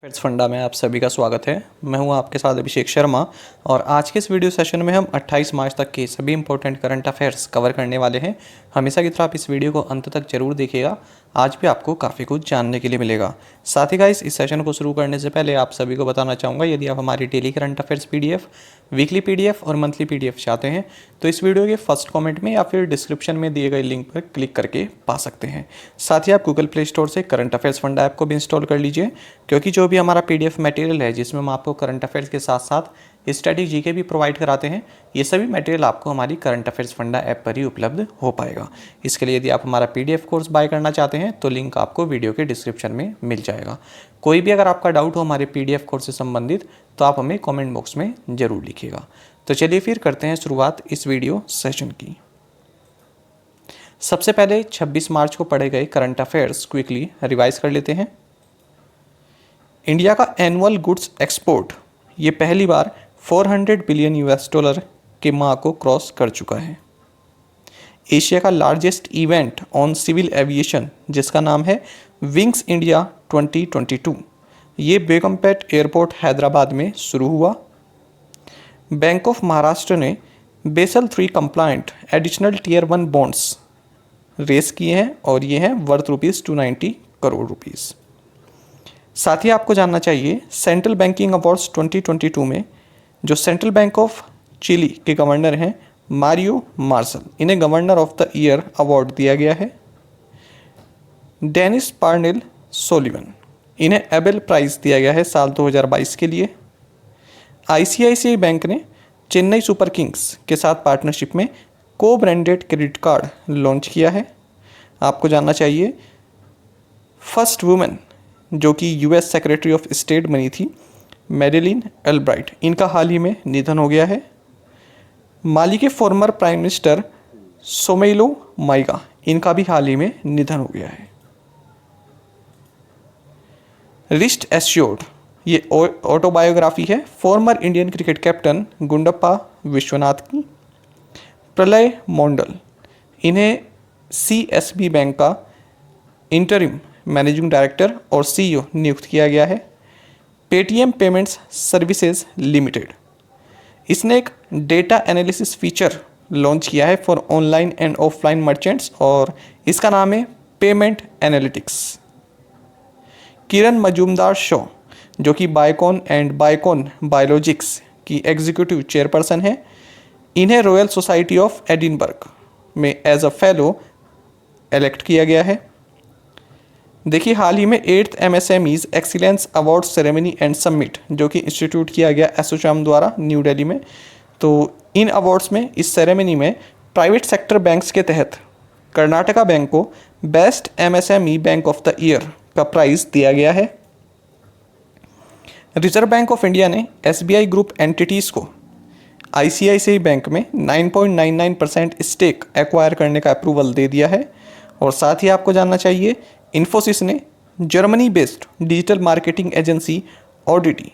Fits फंडा में आप सभी का स्वागत है। मैं हूं आपके साथ अभिषेक शर्मा और आज के इस वीडियो सेशन में हम 28 मार्च तक के सभी इंपॉर्टेंट करंट अफेयर्स कवर करने वाले हैं। हमेशा की तरह आप इस वीडियो को अंत तक जरूर देखिएगा, आज भी आपको काफ़ी कुछ जानने के लिए मिलेगा। साथ ही गाइस, इस सेशन को शुरू करने से पहले आप सभी को बताना चाहूँगा, यदि आप हमारी daily current affairs PDF, weekly PDF और मंथली PDF चाहते हैं तो इस वीडियो के फर्स्ट कमेंट में या फिर डिस्क्रिप्शन में दिए गए लिंक पर क्लिक करके पा सकते हैं। साथ ही आप गूगल प्ले स्टोर से करंट अफेयर्स फंडा ऐप को भी इंस्टॉल कर लीजिए, क्योंकि जो भी हमारा PDF मटेरियल है जिसमें हम आपको करंट अफेयर्स के साथ साथ स्टैटिक जीके भी प्रोवाइड कराते हैं, ये सभी मटेरियल आपको हमारी करंट अफेयर्स फंडा ऐप पर ही उपलब्ध हो पाएगा। इसके लिए यदि आप हमारा PDF कोर्स बाय करना चाहते हैं तो लिंक आपको वीडियो के डिस्क्रिप्शन में मिल जाएगा। कोई भी अगर आपका डाउट हो हमारे PDF कोर्स से संबंधित तो आप हमें कमेंट बॉक्स में ज़रूर लिखिएगा। तो चलिए फिर करते हैं शुरुआत इस वीडियो सेशन की। सबसे पहले 26 मार्च को पढ़े गए करंट अफेयर्स क्विकली रिवाइज कर लेते हैं। इंडिया का एनुअल गुड्स एक्सपोर्ट ये पहली बार 400 बिलियन US डॉलर के मार्क को क्रॉस कर चुका है। एशिया का largest event on civil aviation जिसका नाम है विंग्स इंडिया 2022 ये बेगमपेट एयरपोर्ट हैदराबाद में शुरू हुआ। बैंक ऑफ महाराष्ट्र ने Basel 3 compliant additional tier 1 bonds raise किए हैं और ये हैं वर्थ ₹290 करोड़। साथ ही आपको जानना चाहिए, सेंट्रल बैंकिंग अवार्ड्स 2022 में जो सेंट्रल बैंक ऑफ चिली के गवर्नर हैं मारियो मार्शल, इन्हें governor of the year award दिया गया है। डेनिस पार्नेल सोलिवन, इन्हें एबेल प्राइज़ दिया गया है साल 2022 के लिए। ICICI बैंक ने चेन्नई सुपर किंग्स के साथ पार्टनरशिप में को ब्रांडेड क्रेडिट कार्ड लॉन्च किया है। आपको जानना चाहिए, फर्स्ट वुमेन जो कि US सेक्रेटरी ऑफ स्टेट बनी थी मैडेलिन एल्ब्राइट, इनका हाल ही में निधन हो गया है। माली के फॉर्मर प्राइम मिनिस्टर सोमेइलो माइगा, इनका भी हाल ही में निधन हो गया है। रिस्ट एश्योर्ड ये ऑटोबायोग्राफी है former Indian cricket captain Gundappa Vishwanath की। प्रलय मोंडल, इन्हें CSB बैंक का इंटरिम मैनेजिंग डायरेक्टर और CEO नियुक्त किया गया है। पेटीएम पेमेंट्स सर्विसेज लिमिटेड, इसने एक डेटा एनालिसिस फीचर लॉन्च किया है for online and offline merchants और इसका नाम है पेमेंट एनालिटिक्स। किरण मजूमदार शॉ जो कि बायोकॉन एंड बायोकॉन बायोलॉजिक्स की एग्जीक्यूटिव चेयरपर्सन है, इन्हें रॉयल सोसाइटी ऑफ एडिनबर्ग में एज अ फेलो इलेक्ट किया गया है। देखिए, हाल ही में 8th MSMEs excellence award ceremony and summit जो कि इंस्टीट्यूट किया गया एसोचैम द्वारा न्यू दिल्ली में, तो इन अवार्ड्स में इस सेरेमनी में प्राइवेट सेक्टर बैंक्स के तहत कर्नाटका बैंक को best MSME bank of the year का प्राइज़ दिया गया है। रिजर्व बैंक ऑफ इंडिया ने SBI ग्रुप एंटिटीज़ को ICICI बैंक में 9.99% स्टेक एक्वायर करने का अप्रूवल दे दिया है। और साथ ही आपको जानना चाहिए, इन्फोसिस ने Germany based digital marketing agency Oddity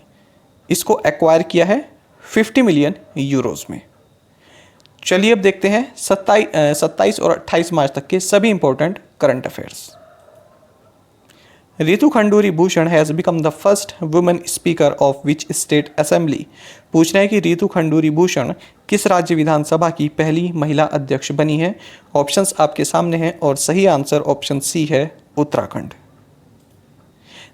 इसको एक्वायर किया है 50 मिलियन यूरोज़ में। चलिए अब देखते हैं 27 और 28 मार्च तक के सभी important current affairs. Ritu Khanduri Bhushan has become the first women speaker of which state assembly. पूछ रहे हैं कि रितु खंडूरी भूषण किस राज्य विधानसभा की पहली महिला अध्यक्ष बनी है। ऑप्शंस आपके सामने हैं और सही आंसर ऑप्शन C है, उत्तराखंड।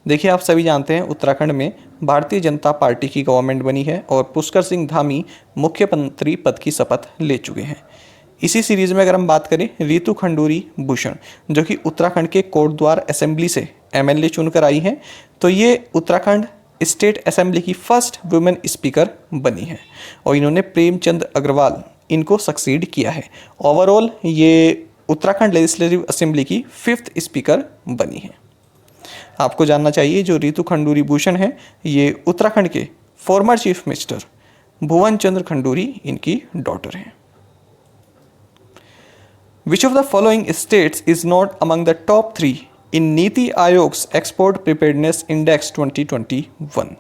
देखिए, आप सभी जानते हैं उत्तराखंड में भारतीय जनता पार्टी की गवर्नमेंट बनी है और पुष्कर सिंह धामी मुख्यमंत्री पद की शपथ ले चुके हैं। इसी सीरीज़ में अगर हम बात करें रितु खंडूरी भूषण जो कि उत्तराखंड के कोटद्वार असेंबली से MLA चुनकर आई हैं, तो ये उत्तराखंड स्टेट असेंबली की फर्स्ट वुमेन स्पीकर बनी है और इन्होंने प्रेमचंद अग्रवाल इनको सक्सीड किया है। ओवरऑल ये उत्तराखंड लेजिस्लेटिव असेंबली की 5th स्पीकर बनी है। आपको जानना चाहिए, जो रितु खंडूरी भूषण है ये उत्तराखंड के फॉर्मर चीफ मिनिस्टर भुवन चंद्र खंडूरी इनकी डॉटर हैं। Which of the following states is not among the top 3 in नीति आयोग्स एक्सपोर्ट प्रिपेयर्डनेस इंडेक्स 2021?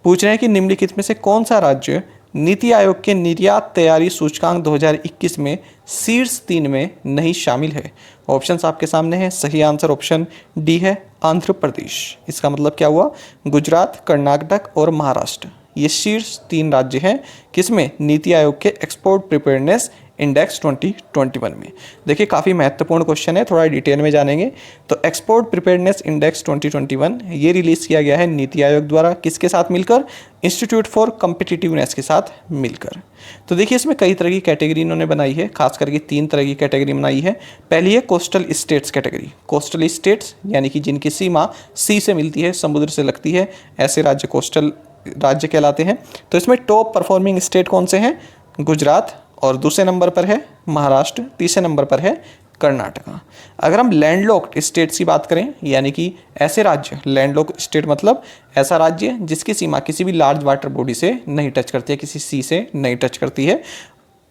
पूछ रहे हैं कि निम्नलिखित में से कौन सा राज्य नीति आयोग के निर्यात तैयारी सूचकांक 2021 में शीर्ष 3 में नहीं शामिल है? ऑप्शंस आपके सामने हैं। सही आंसर ऑप्शन डी है, आंध्र प्रदेश। इसका मतलब क्या हुआ? गुजरात, कर्नाटक और महाराष्ट्र ये शीर्ष 3 राज्य हैं किसमें? नीति आयोग के एक्सपोर्ट प्रिपेयर्डनेस इंडेक्स 2021 में। देखिए काफ़ी महत्वपूर्ण क्वेश्चन है, थोड़ा डिटेल में जानेंगे। तो एक्सपोर्ट प्रिपेयर्डनेस इंडेक्स 2021 ये रिलीज़ किया गया है नीति आयोग द्वारा, किसके साथ मिलकर? इंस्टीट्यूट फॉर कॉम्पिटिटिवनेस के साथ मिलकर। तो देखिए इसमें कई तरह की कैटेगरी इन्होंने बनाई है, खास करके 3 तरह की कैटेगरी बनाई है। पहली है coastal states category. Coastal states यानी कि जिनकी सीमा सी से मिलती है, समुद्र से लगती है, ऐसे राज्य कोस्टल राज्य कहलाते हैं। तो इसमें टॉप परफॉर्मिंग स्टेट कौन से हैं? गुजरात, और दूसरे नंबर पर है महाराष्ट्र, तीसरे नंबर पर है कर्नाटका। अगर हम लैंडलॉक्ड स्टेट्स की बात करें, यानी कि ऐसे राज्य, लैंडलॉक्ड स्टेट मतलब ऐसा राज्य जिसकी सीमा किसी भी लार्ज वाटर बॉडी से नहीं टच करती है, किसी सी से नहीं टच करती है,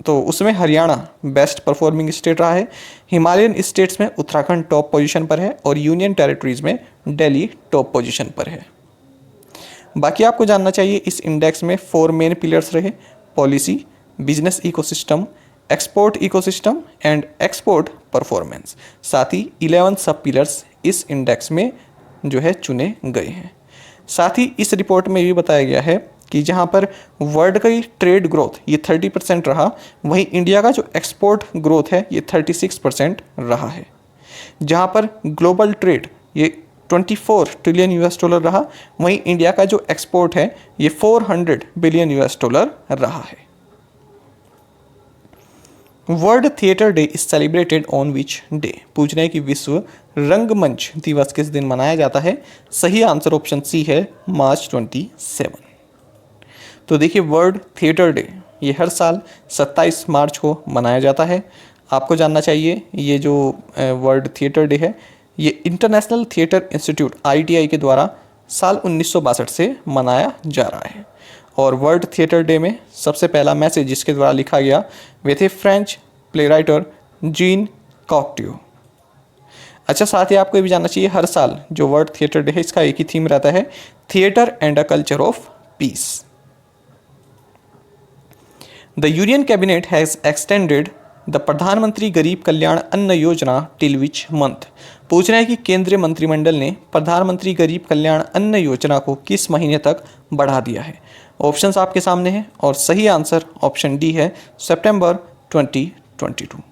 तो उसमें हरियाणा बेस्ट परफॉर्मिंग स्टेट रहा है। हिमालयन स्टेट्स में उत्तराखंड टॉप पोजीशन पर है और यूनियन टेरिटरीज में दिल्ली टॉप पोजीशन पर है। बाकी आपको जानना चाहिए इस इंडेक्स में 4 मेन पिलर्स रहे: policy, business ecosystem, export ecosystem and export performance. साथ ही 11 सब पिलर्स इस इंडेक्स में जो है चुने गए हैं। साथ ही इस रिपोर्ट में भी बताया गया है कि जहां पर वर्ल्ड का ट्रेड ग्रोथ ये 30% रहा, वहीं इंडिया का जो एक्सपोर्ट ग्रोथ है ये 36% रहा है। जहां पर ग्लोबल ट्रेड ये 24 ट्रिलियन यूएस डॉलर रहा, वहीं इंडिया का जो एक्सपोर्ट है ये 400 बिलियन यूएस डॉलर रहा है। World theatre day is celebrated on which day? पूछ रहे हैं कि विश्व रंगमंच दिवस किस दिन मनाया जाता है? सही आंसर ऑप्शन सी है, मार्च 27। तो देखिए वर्ल्ड थिएटर डे ये हर साल 27 मार्च को मनाया जाता है। आपको जानना चाहिए ये जो वर्ल्ड थिएटर डे है ये इंटरनेशनल थिएटर इंस्टीट्यूट ITI के द्वारा साल 1962 से मनाया जा रहा है। और वर्ल्ड थिएटर डे में सबसे पहला मैसेज जिसके द्वारा लिखा गया वे थे फ्रेंच प्ले राइटर जीन कॉक्टियो। अच्छा, साथ ही आपको ये भी जानना चाहिए हर साल जो वर्ल्ड थिएटर डे है इसका एक ही थीम रहता है, theatre and a culture of peace. The union cabinet has extended the प्रधानमंत्री गरीब कल्याण अन्न योजना टिल विच मंथ? पूछ रहे हैं कि केंद्रीय मंत्रिमंडल ने प्रधानमंत्री गरीब कल्याण अन्न योजना को किस महीने तक बढ़ा दिया है? ऑप्शंस आपके सामने हैं और सही आंसर ऑप्शन डी है, सितंबर 2022।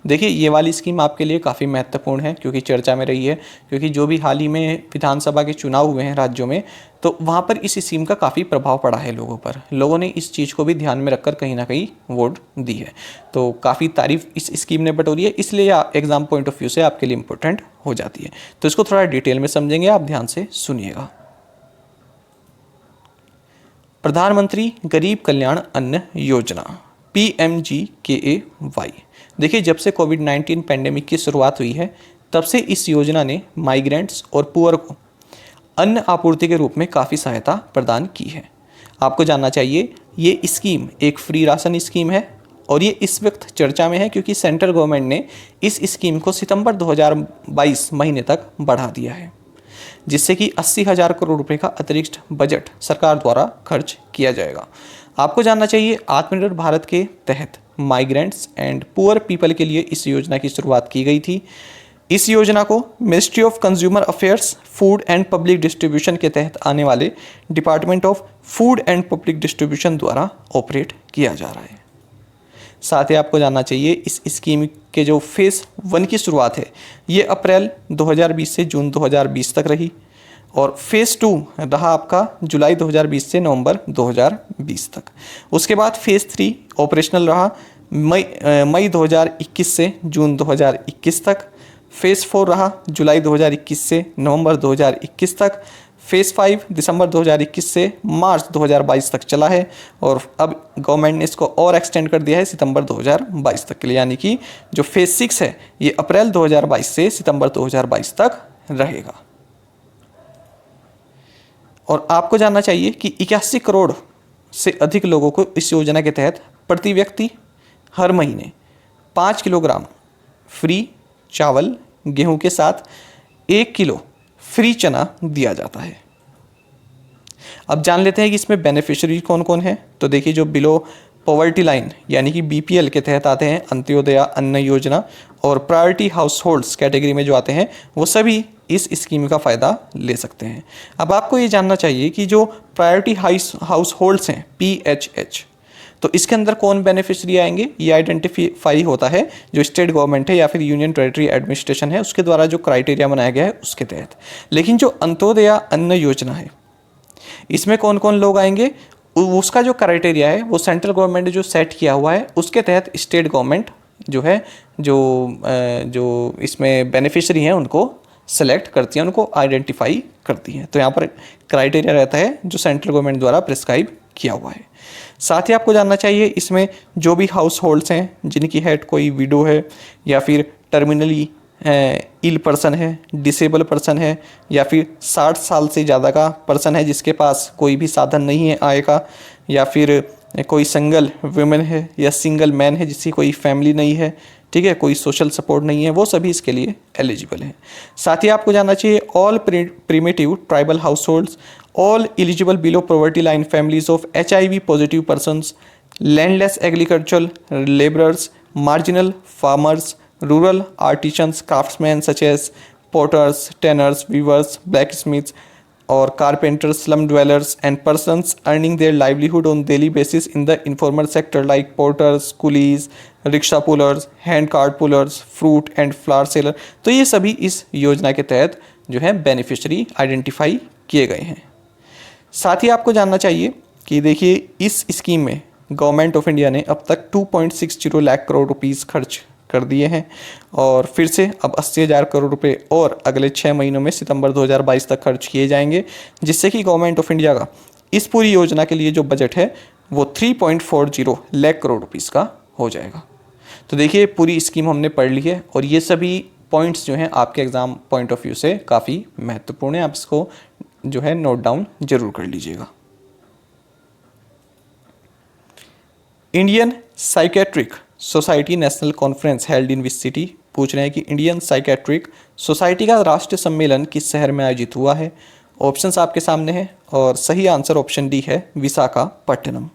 देखिए ये वाली स्कीम आपके लिए काफ़ी महत्वपूर्ण है क्योंकि चर्चा में रही है, क्योंकि जो भी हाल ही में विधानसभा के चुनाव हुए हैं राज्यों में, तो वहाँ पर इस स्कीम का काफ़ी प्रभाव पड़ा है लोगों पर। लोगों ने इस चीज़ को भी ध्यान में रखकर कहीं ना कहीं वोट दी है, तो काफ़ी तारीफ इस स्कीम ने बटोरी है, इसलिए एग्जाम पॉइंट ऑफ व्यू से आपके लिए इंपॉर्टेंट हो जाती है। तो इसको थोड़ा डिटेल में समझेंगे, आप ध्यान से सुनिएगा। प्रधानमंत्री गरीब कल्याण अन्न योजना PMGKAY। देखिए जब से कोविड-19 पैंडेमिक की शुरुआत हुई है तब से इस योजना ने माइग्रेंट्स और पुअर को अन्न आपूर्ति के रूप में काफ़ी सहायता प्रदान की है। आपको जानना चाहिए ये स्कीम एक फ्री राशन स्कीम है और ये इस वक्त चर्चा में है क्योंकि सेंट्रल गवर्नमेंट ने इस स्कीम को सितंबर 2022 महीने तक बढ़ा दिया है, जिससे कि 80,000 करोड़ रुपए का अतिरिक्त बजट सरकार द्वारा खर्च किया जाएगा। आपको जानना चाहिए आत्मनिर्भर भारत के तहत माइग्रेंट्स एंड पुअर पीपल के लिए इस योजना की शुरुआत की गई थी। इस योजना को ministry of consumer affairs, food and public distribution के तहत आने वाले department of food and public distribution द्वारा ऑपरेट किया जा रहा है। साथ ही आपको जानना चाहिए इस स्कीम के जो फेज़ 1 की शुरुआत है ये अप्रैल 2020 से जून 2020 तक रही और फेज़ 2 रहा आपका जुलाई 2020 से नवंबर 2020 तक। उसके बाद फेज़ 3 ऑपरेशनल रहा मई 2021 से जून 2021 तक। फेज़ 4 रहा जुलाई 2021 से नवंबर 2021 तक। फेज़ 5 दिसंबर 2021 से मार्च 2022 तक चला है और अब गवर्नमेंट ने इसको और एक्सटेंड कर दिया है सितंबर 2022 तक के लिए, यानी कि जो फेज़ 6 है ये अप्रैल 2022 से सितंबर 2022 तक रहेगा। और आपको जानना चाहिए कि 81 करोड़ से अधिक लोगों को इस योजना के तहत प्रति व्यक्ति हर महीने 5 किलोग्राम फ्री चावल गेहूं के साथ 1 किलो फ्री चना दिया जाता है। अब जान लेते हैं कि इसमें बेनिफिशियरी कौन कौन है। तो देखिए, जो बिलो पॉवर्टी लाइन यानी कि बीपीएल के तहत आते हैं, अंत्योदय अन्न योजना और प्रायोरिटी हाउस होल्ड्स कैटेगरी में जो आते हैं वो सभी इस स्कीम का फ़ायदा ले सकते हैं। अब आपको ये जानना चाहिए कि जो प्रायोरिटी हाउस होल्ड्स हैं PHH, तो इसके अंदर कौन बेनिफिशियरी आएंगे, ये आइडेंटिफाई होता है जो स्टेट गवर्नमेंट है या फिर यूनियन टेरिटरी एडमिनिस्ट्रेशन है उसके द्वारा जो क्राइटेरिया बनाया गया है उसके तहत। लेकिन जो अंत्योदय अन्न योजना है इसमें कौन कौन लोग आएंगे, उसका जो क्राइटेरिया है वो सेंट्रल गवर्नमेंट ने जो सेट किया हुआ है उसके तहत स्टेट गवर्नमेंट जो है जो इसमें बेनिफिशियरी हैं उनको सेलेक्ट करती हैं, उनको आइडेंटिफाई करती हैं। तो यहाँ पर क्राइटेरिया रहता है जो सेंट्रल गवर्नमेंट द्वारा प्रिस्क्राइब किया हुआ है। साथ ही आपको जानना चाहिए इसमें जो भी हाउस होल्ड्स हैं जिनकी हेड कोई विडो है या फिर टर्मिनली इल पर्सन है, डिसेबल पर्सन है या फिर 60 साल से ज़्यादा का पर्सन है जिसके पास कोई भी साधन नहीं है आय का, या फिर कोई सिंगल वुमेन है या सिंगल मैन है जिसकी कोई फैमिली नहीं है, ठीक है, कोई सोशल सपोर्ट नहीं है, वो सभी इसके लिए एलिजिबल हैं। साथ ही आपको जानना चाहिए all primitive tribal house holds, all eligible below poverty line families of HIV positive persons, landless agricultural labourers, marginal farmers, rural artisans, craftsmen such as potters, tanners, weavers, blacksmiths or carpenters, slum dwellers and persons earning their livelihood on daily basis in the informal sector like porters, coolies, rickshaw pullers, hand cart pullers, fruit and flower seller। तो ये सभी इस योजना के तहत जो है beneficiary identify किए गए हैं। साथ ही आपको जानना चाहिए कि देखिए इस स्कीम में गवर्नमेंट ऑफ इंडिया ने अब तक 2.60 लाख करोड़ रुपीस खर्च कर दिए हैं और फिर से अब 80,000 करोड़ रुपए और अगले 6 महीनों में सितंबर 2022 तक खर्च किए जाएंगे, जिससे कि गवर्नमेंट ऑफ इंडिया का इस पूरी योजना के लिए जो बजट है वो 3.40 लाख करोड़ रुपीस का हो जाएगा। तो देखिए पूरी स्कीम हमने पढ़ ली है और ये सभी पॉइंट्स जो हैं आपके एग्ज़ाम पॉइंट ऑफ व्यू से काफ़ी महत्वपूर्ण है, आप इसको जो है नोट डाउन जरूर कर लीजिएगा। Indian psychiatric society national conference held in which city, पूछ रहे हैं कि इंडियन साइकेट्रिक सोसाइटी का राष्ट्रीय सम्मेलन किस शहर में आयोजित हुआ है। ऑप्शंस आपके सामने हैं और सही आंसर ऑप्शन डी है विशाखापट्टनम।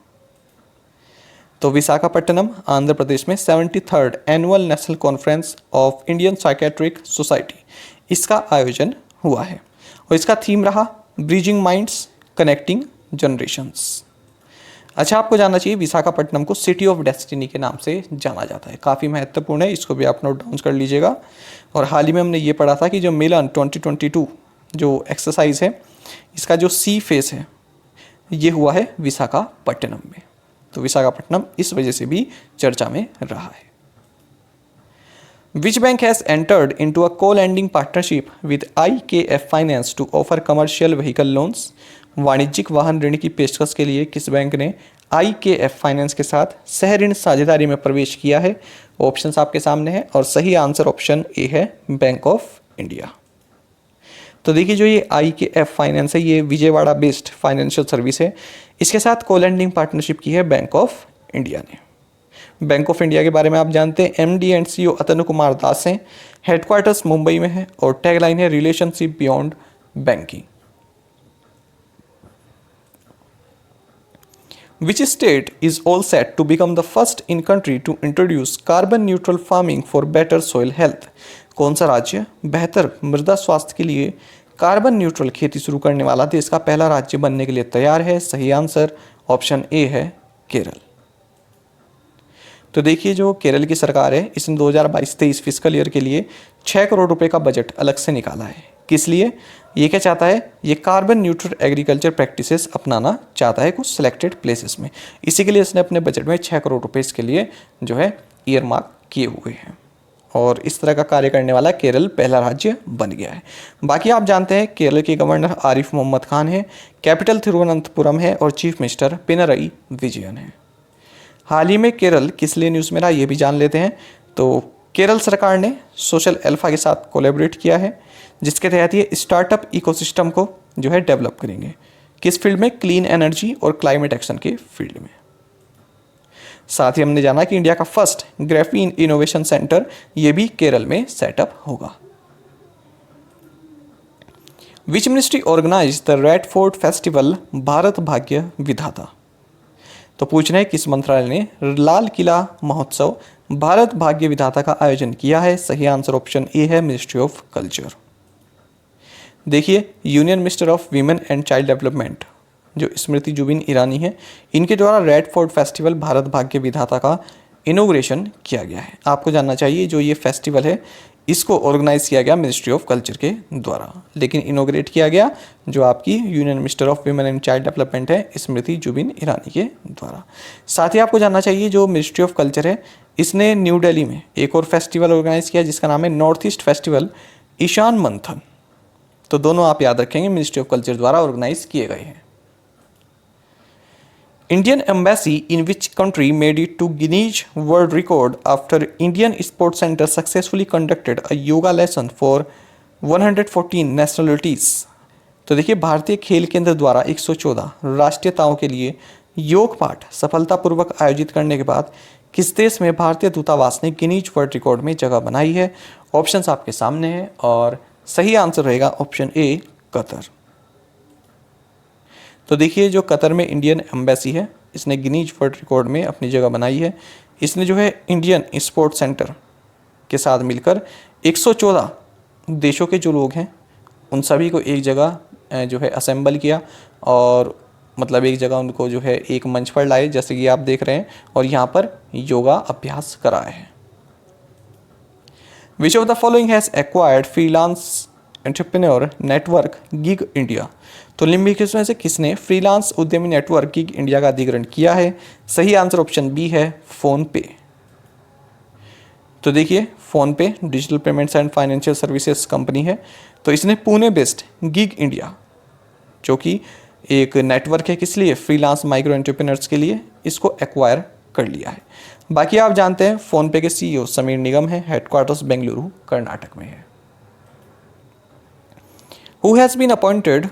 तो विशाखापट्टनम आंध्र प्रदेश में 73rd annual national conference of Indian psychiatric society इसका आयोजन हुआ है और इसका थीम रहा ब्रिजिंग माइंड्स कनेक्टिंग जनरेशंस। अच्छा, आपको जानना चाहिए विशाखापट्टनम को सिटी ऑफ डेस्टिनी के नाम से जाना जाता है, काफ़ी महत्वपूर्ण है, इसको भी आप नोट डाउन कर लीजिएगा। और हाल ही में हमने ये पढ़ा था कि जो मिलन 2022 जो एक्सरसाइज है इसका जो सी फेस है ये हुआ है विशाखापट्टनम में, तो विशाखापट्टनम इस वजह से भी चर्चा में रहा है। Which bank has entered into a co-lending partnership with IKF Finance to offer commercial vehicle loans? वाणिज्यिक वाहन ऋण की पेशकश के लिए किस बैंक ने IKF फाइनेंस के साथ सह ऋण साझेदारी में प्रवेश किया है। ऑप्शंस आपके सामने हैं और सही आंसर ऑप्शन ए है बैंक ऑफ इंडिया। तो देखिए जो ये IKF फाइनेंस है ये विजयवाड़ा बेस्ड फाइनेंशियल सर्विस है, इसके साथ को लेंडिंग पार्टनरशिप की है बैंक ऑफ इंडिया ने। बैंक ऑफ इंडिया के बारे में आप जानते हैं MD एंड CEO अतनु कुमार दास हैं, हेडक्वार्टर्स मुंबई में है और टैगलाइन है relationship beyond banking. Which state is all set to become the first in country to introduce carbon neutral farming for better soil health? कौन सा राज्य बेहतर मृदा स्वास्थ्य के लिए कार्बन न्यूट्रल खेती शुरू करने वाला देश का पहला राज्य बनने के लिए तैयार है। सही आंसर ऑप्शन ए है केरल। तो देखिए जो केरल की सरकार है इसने 2022-23 फिस्कल ईयर के लिए 6 करोड़ रुपए का बजट अलग से निकाला है। किस लिए? ये क्या चाहता है, ये कार्बन न्यूट्रल एग्रीकल्चर प्रैक्टिसेस अपनाना चाहता है कुछ सिलेक्टेड प्लेसेस में, इसी के लिए इसने अपने बजट में 6 करोड़ रुपए इसके लिए जो है ईयर मार्क किए हुए हैं और इस तरह का कार्य करने वाला केरल पहला राज्य बन गया है। बाकी आप जानते हैं केरल के गवर्नर आरिफ मोहम्मद खान है, कैपिटल तिरुवनंतपुरम है और चीफ मिनिस्टर पिनरई विजयन है। हाल ही में केरल किस लिए न्यूज़ में रहा ये भी जान लेते हैं। तो केरल सरकार ने सोशल अल्फा के साथ कोलैबोरेट किया है जिसके तहत ये स्टार्टअप इकोसिस्टम को जो है डेवलप करेंगे। किस फील्ड में? क्लीन एनर्जी और क्लाइमेट एक्शन के फील्ड में। साथ ही हमने जाना कि इंडिया का फर्स्ट ग्राफीन इनोवेशन सेंटर ये भी केरल में सेटअप होगा। Which ministry organise the Red Fort festival Bharat Bhagya Vidhata. तो पूछना है किस मंत्रालय ने लाल किला महोत्सव भारत भाग्य विधाता का आयोजन किया है। सही आंसर ऑप्शन ए है, मिनिस्ट्री ऑफ कल्चर। देखिए, union minister of women and child development जो स्मृति जुबिन ईरानी है, इनके द्वारा red Fort festival Bharat Bhagya विधाता का इनोग्रेशन किया गया है। आपको जानना चाहिए जो ये फेस्टिवल है इसको ऑर्गेनाइज किया गया मिनिस्ट्री ऑफ कल्चर के द्वारा, लेकिन इनोग्रेट किया गया जो आपकी union minister of women and child development है स्मृति जुबिन ईरानी के द्वारा। साथ ही आपको जानना चाहिए जो मिनिस्ट्री ऑफ कल्चर है इसने न्यू दिल्ली में एक और फेस्टिवल ऑर्गेनाइज किया जिसका नाम है नॉर्थ ईस्ट फेस्टिवल ईशान मंथन। तो दोनों आप याद रखेंगे मिनिस्ट्री ऑफ कल्चर द्वारा ऑर्गेनाइज किए गए हैं। Indian embassy in which country made it to Guinness World Record after Indian Sports Center successfully conducted a yoga lesson for 114 nationalities। तो देखिए, भारतीय खेल केंद्र द्वारा 114 राष्ट्रीयताओं के लिए योग पाठ सफलतापूर्वक आयोजित करने के बाद किस देश में भारतीय दूतावास ने गिनीज वर्ल्ड रिकॉर्ड में जगह बनाई है। ऑप्शंस आपके सामने हैं और सही आंसर रहेगा ऑप्शन ए, कतर। तो देखिए, जो कतर में इंडियन एम्बेसी है इसने गिनीज वर्ल्ड रिकॉर्ड में अपनी जगह बनाई है। इसने जो है इंडियन स्पोर्ट्स सेंटर के साथ मिलकर 114 देशों के जो लोग हैं उन सभी को एक जगह जो है असेंबल किया और मतलब एक जगह उनको जो है एक मंच पर लाए जैसे कि आप देख रहे हैं और यहाँ पर योगा अभ्यास कराए हैं। Which of the following has acquired freelance entrepreneur network gig India. तो निम्नलिखित में से किसने फ्रीलांस उद्यमी नेटवर्क गिग इंडिया का अधिग्रहण किया है। सही आंसर ऑप्शन बी है, फोन पे। तो देखिए, फोन पे digital payments and financial services company है। तो इसने पुणे बेस्ड गिग इंडिया जो कि एक नेटवर्क है किस लिए, फ्रीलांस माइक्रो एंटरप्रेन्योर्स के लिए, इसको एक्वायर कर लिया है। बाकी आप जानते हैं फोन पे के सीईओ समीर निगम है, हेडक्वार्टर्स बेंगलुरु कर्नाटक में है। Who has been appointed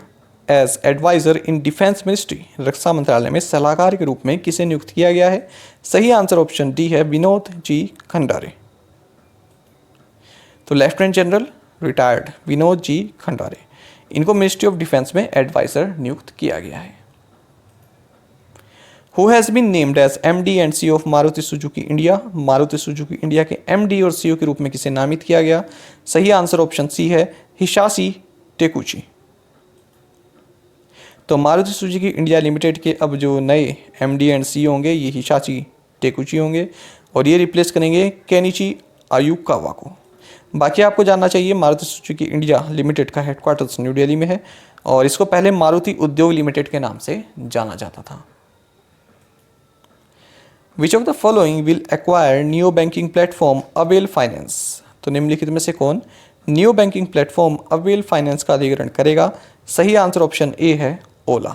as adviser in defence ministry. रक्षा मंत्रालय में सलाहकार के रूप में किसे नियुक्त किया गया है। सही आंसर ऑप्शन डी है, विनोद जी खंडारे। तो lieutenant general retired Vinod ji Khandare, इनको मिनिस्ट्री ऑफ डिफेंस में एडवाइजर नियुक्त किया गया है। Who has been named as MD and CEO of Maruti Suzuki India. Maruti Suzuki India के एमडी और सीईओ के रूप में किसे नामित किया गया। सही आंसर ऑप्शन सी है, हिसाशी टेकुची। तो मारुति सुजुकी इंडिया लिमिटेड के अब जो नए एमडी एंड सीईओ होंगे ये हिसाशी टेकुची होंगे और ये रिप्लेस करेंगे केनिची आयुकावा को। बाकी आपको जानना चाहिए मारुति सुजुकी इंडिया लिमिटेड का हेडक्वार्टर्स न्यू दिल्ली में है और इसको पहले मारुति उद्योग लिमिटेड के नाम से जाना जाता था। Which of the following will acquire new banking platform avail finance. तो निम्नलिखित में से कौन new banking platform avail finance का अधिग्रहण करेगा। सही आंसर ऑप्शन ए है, ओला।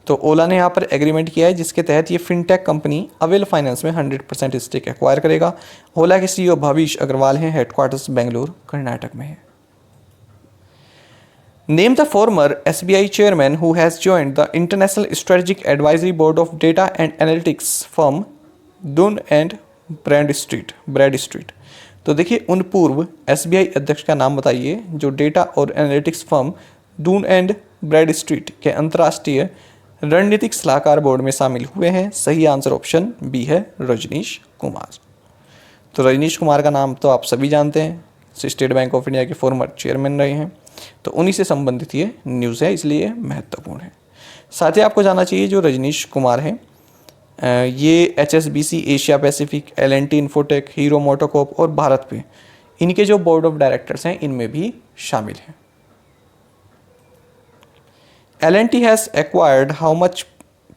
तो ओला ने यहाँ पर एग्रीमेंट किया है जिसके तहत ये फिनटेक कंपनी अवेल फाइनेंस में 100% स्टेक एक्वायर करेगा। ओला के सीईओ भविष अग्रवाल हैं, हेडक्वार्टर्स बेंगलुरु कर्नाटक में है। Name the former SBI chairman who has joined the international strategic advisory board of data and analytics firm Dun and Bradstreet. तो देखिए, उन पूर्व SBI अध्यक्ष का नाम बताइए जो डेटा और analytics firm Dun and Bradstreet के अंतर्राष्ट्रीय रणनीतिक सलाहकार बोर्ड में शामिल हुए हैं। सही आंसर ऑप्शन बी है, रजनीश कुमार। तो रजनीश कुमार का नाम तो आप सभी जानते हैं, स्टेट बैंक ऑफ इंडिया के फॉर्मर चेयरमैन रहे हैं। तो उन्हीं से संबंधित ये न्यूज़ है, इसलिए महत्वपूर्ण है। साथ ही आपको जानना चाहिए जो रजनीश कुमार हैं ये HSBC Asia Pacific, L&T infotech, hero MotoCorp और भारत पे इनके जो बोर्ड ऑफ डायरेक्टर्स हैं इनमें भी शामिल हैं। L&T has acquired how much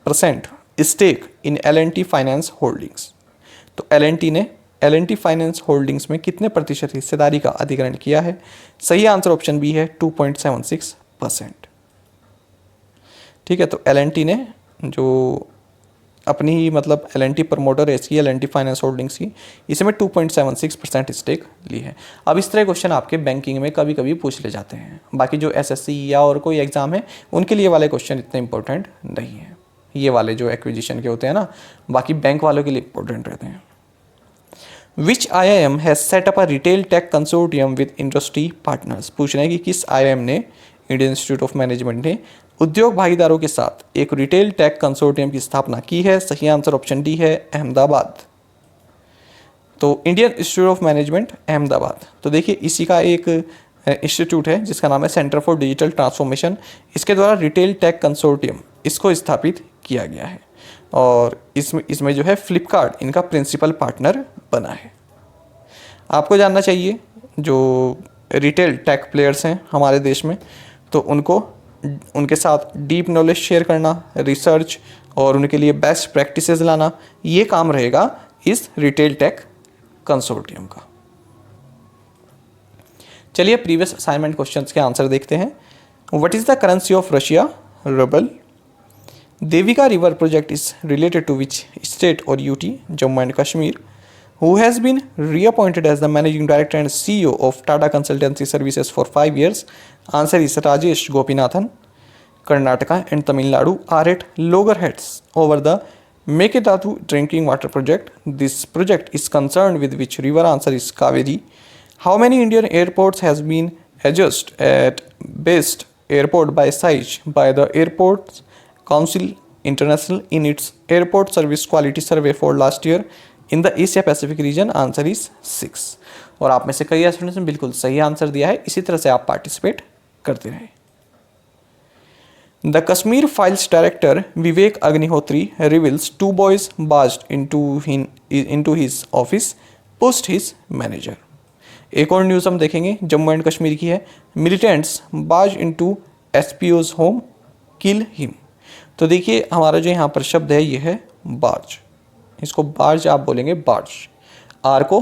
percent stake in L&T finance holdings. तो L&T फाइनेंस होल्डिंग्स में कितने प्रतिशत हिस्सेदारी का अधिग्रहण किया है। सही आंसर ऑप्शन बी है, 2.76%। ठीक है, तो L&T ने जो अपनी ही मतलब L&T प्रमोटर है इसकी, L&T फाइनेंस होल्डिंग्स की, इसमें 2.76% स्टेक ली है। अब इस तरह क्वेश्चन आपके बैंकिंग में कभी कभी पूछ ले जाते हैं। बाकी जो SSC या और कोई एग्जाम है उनके लिए वाले क्वेश्चन इतने इंपॉर्टेंट नहीं है, ये वाले जो एक्विजिशन के होते हैं ना, बाकी बैंक वालों के लिए इंपॉर्टेंट रहते हैं। Which IIM has set up a retail tech consortium with industry partners. पूछ रहे हैं कि किस IIM ने, इंडियन इंस्टीट्यूट ऑफ मैनेजमेंट ने, उद्योग भागीदारों के साथ एक रिटेल टेक कंसोर्टियम की स्थापना की है। सही आंसर ऑप्शन डी है, अहमदाबाद। तो Indian institute of management Ahmedabad. तो देखिए इसी का एक इंस्टीट्यूट है जिसका नाम है सेंटर फॉर डिजिटल ट्रांसफॉर्मेशन। इसके द्वारा रिटेल टेक कंसोर्टियम इसको स्थापित किया गया है और इसमें जो है फ्लिपकार्ट इनका प्रिंसिपल पार्टनर बना है। आपको जानना चाहिए जो रिटेल टेक प्लेयर्स हैं हमारे देश में, तो उनके साथ डीप नॉलेज शेयर करना, रिसर्च और उनके लिए बेस्ट प्रैक्टिसेस लाना, ये काम रहेगा इस रिटेल टेक कंसोर्टियम का। चलिए प्रीवियस असाइनमेंट क्वेश्चंस के आंसर देखते हैं। What is the currency of Russia? Rouble. Devika river project is related to which state और UT? Jammu and Kashmir. Who has been reappointed as the managing director and CEO of Tata Consultancy Services for 5 years? Answer is Rajesh Gopinathan. Karnataka and Tamil Nadu are at loggerheads over the Mekedatu drinking water project. This project is concerned with which river? Answer is Kaveri. How many Indian airports has been adjudged at best airport by size by the Airports Council International in its airport service quality survey for last year in the Asia Pacific region? Answer is 6. और आप में से कई students ने बिल्कुल सही answer दिया है। इसी तरह से आप पार्टिसिपेट करते रहें। The Kashmir Files director Vivek Agnihotri reveals 2 boys barged into his office, pushed his manager. एक और न्यूज़ हम देखेंगे, जम्मू एंड कश्मीर की है। Militants barge into SPOs home, kill him. तो देखिए हमारा जो यहाँ पर शब्द है ये है बार्ज। इसको बार्ज आप बोलेंगे बार्ज, आर को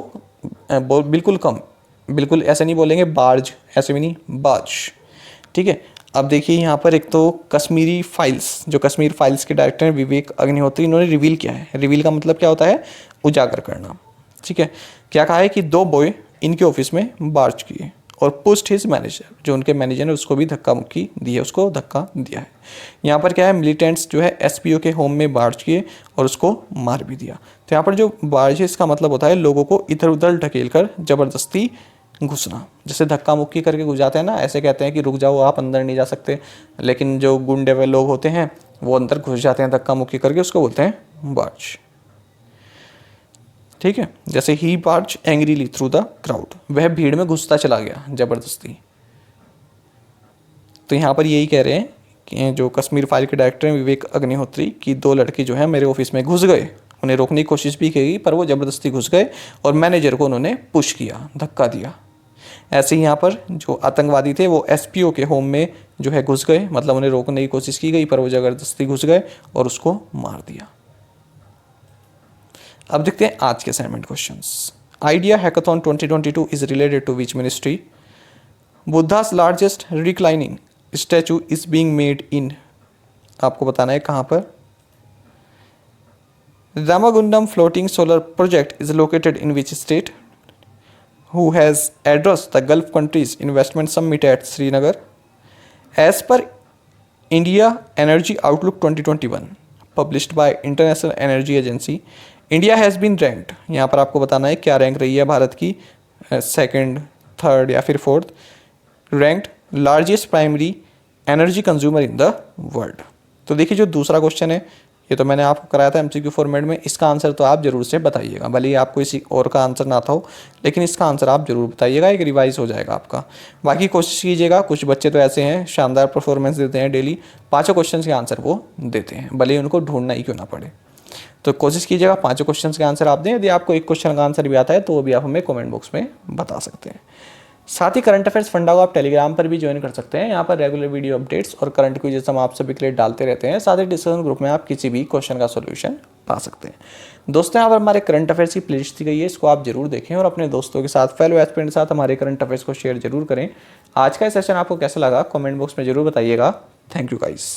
बिल्कुल कम, बिल्कुल ऐसे नहीं बोलेंगे बार्ज, ऐसे भी नहीं, बार्ज। ठीक है। अब देखिए यहाँ पर एक तो कश्मीरी फाइल्स, जो कश्मीर फाइल्स के डायरेक्टर हैं विवेक अग्निहोत्री, इन्होंने रिवील किया है। रिवील का मतलब क्या होता है? उजागर करना। ठीक है। क्या कहा है कि 2 बॉय इनके ऑफिस में बार्ज किए और पुस्ट हिज मैनेजर, जो उनके मैनेजर ने उसको भी धक्का मुक्की दी है, उसको धक्का दिया है। यहाँ पर क्या है? मिलिटेंट्स जो है एसपीओ के होम में बार्ज किए और उसको मार भी दिया। तो यहाँ पर जो बार्ज है इसका मतलब होता है लोगों को इधर उधर ढकेल कर ज़बरदस्ती घुसना। जैसे धक्का मुक्की करके घुस जाते हैं ना, ऐसे कहते हैं कि रुक जाओ आप अंदर नहीं जा सकते, लेकिन जो गुंडे वे लोग होते हैं वो अंदर घुस जाते हैं धक्का मुक्की करके, उसको बोलते हैं बार्ज। ठीक है। जैसे ही barge angrily through the crowd, वह भीड़ में घुसता चला गया जबरदस्ती। तो यहाँ पर यही कह रहे हैं कि जो कश्मीर फाइल के डायरेक्टर हैं विवेक अग्निहोत्री की 2 लड़के जो है मेरे ऑफिस में घुस गए, उन्हें रोकने की कोशिश भी की पर वो ज़बरदस्ती घुस गए और मैनेजर को उन्होंने पुश किया, धक्का दिया। ऐसे ही यहाँ पर जो आतंकवादी थे वो एसपीओ के होम में जो है घुस गए, मतलब उन्हें रोकने की कोशिश की गई पर वो ज़बरदस्ती घुस गए और उसको मार दिया। अब देखते हैं आज के assignment questions. Idea hackathon 2022 is related to which ministry? Buddha's largest reclining statue is being made in, आपको बताना है कहाँ पर। Ramagundam floating solar project is located in which state? Who has addressed the Gulf countries investment summit at Srinagar? As per India energy outlook 2021 published by international energy agency, India has been ranked, यहाँ पर आपको बताना है क्या rank रही है भारत की, 2nd, 3rd या फिर 4th ranked largest primary energy consumer in the world. तो देखिए जो दूसरा क्वेश्चन है ये तो मैंने आपको कराया था एमसीक्यू फॉर्मेट में, इसका आंसर तो आप जरूर से बताइएगा, भले ही आपको इसी और का आंसर ना था हो, लेकिन इसका आंसर आप जरूर बताइएगा, एक रिवाइज हो जाएगा आपका। बाकी कोशिश कीजिएगा, कुछ बच्चे तो ऐसे हैं शानदार परफॉर्मेंस देते हैं, डेली 5 क्वेश्चन के आंसर वो देते हैं, भले ही उनको ढूंढना ही क्यों ना पड़े। तो कोशिश कीजिएगा 5 क्वेश्चन के आंसर आप दें। यदि आपको एक क्वेश्चन का आंसर भी आता है तो वो भी आप हमें कमेंट बॉक्स में बता सकते हैं। साथ ही करंट अफेयर्स फंडा को आप टेलीग्राम पर भी ज्वाइन कर सकते हैं। यहाँ पर रेगुलर वीडियो अपडेट्स और करंट क्विज़ हम आप सभी के लिए डालते रहते हैं। साथ ही डिस्कशन ग्रुप में आप किसी भी क्वेश्चन का सोल्यूशन पा सकते हैं। दोस्तों यहाँ पर हमारे करंट अफेयर्स की प्लेलिस्ट दी गई है, इसको आप जरूर देखें और अपने दोस्तों के साथ, फेलो एस्पिरेंट के साथ हमारे करंट अफेयर्स को शेयर जरूर करें। आज का सेशन आपको कैसा लगा कमेंट बॉक्स में जरूर बताइएगा। Thank you guys.